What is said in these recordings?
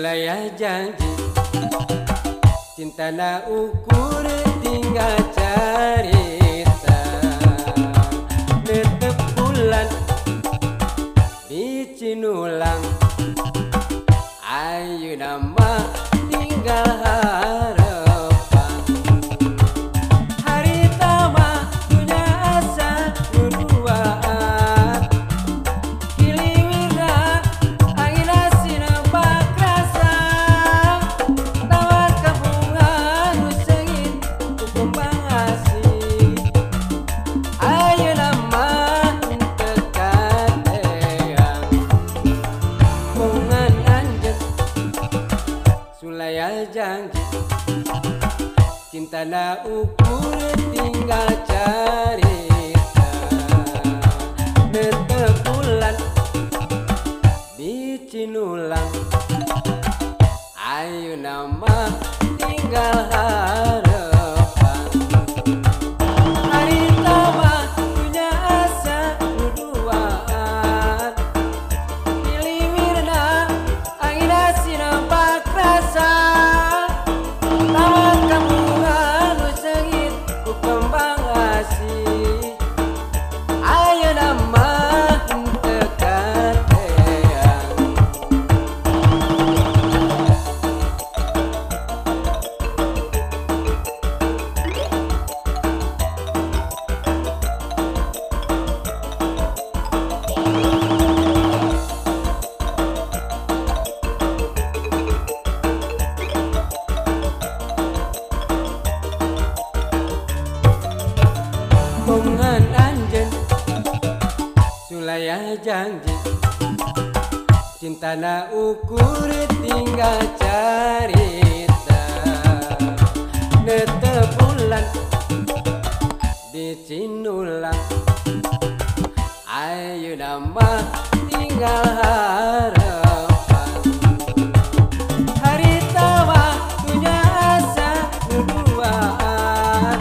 Sulaya janji cinta na ukur tinggal carita netep bulan dicinulang ayu nama tinggal harapan hari tama punya asa berduaan kiliwira angin asin bak rasa tawar kabungan usengin kukembang asih ayo nama tekat eyang bungan anjet sulaya janji cinta na ukur tinggal carita netep bulan dicinulang ayo nama tinggal harapan hari tama punya asa berduaan kiliwirna angin asin bak rasa tawar kabungan usengin kukembang asih ayo nama tekat eyang bungan anjen sulaya janji cinta na ukur tinggal carita netep bulan dicinulang ayo nama tinggal harapan hari tawa punya asa berduaan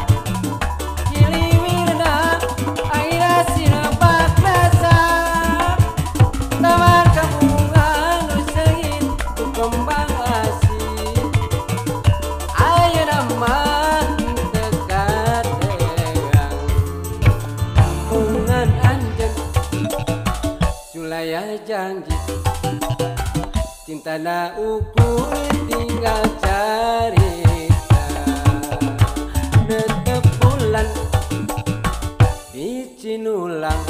kiliwirna angin asin bak rasa tawar kabungan usengin kukembang asih ayo nama tekat eyang bungan anjen sulaya janji cinta na ukur tinggal carita netep bulan dicinulang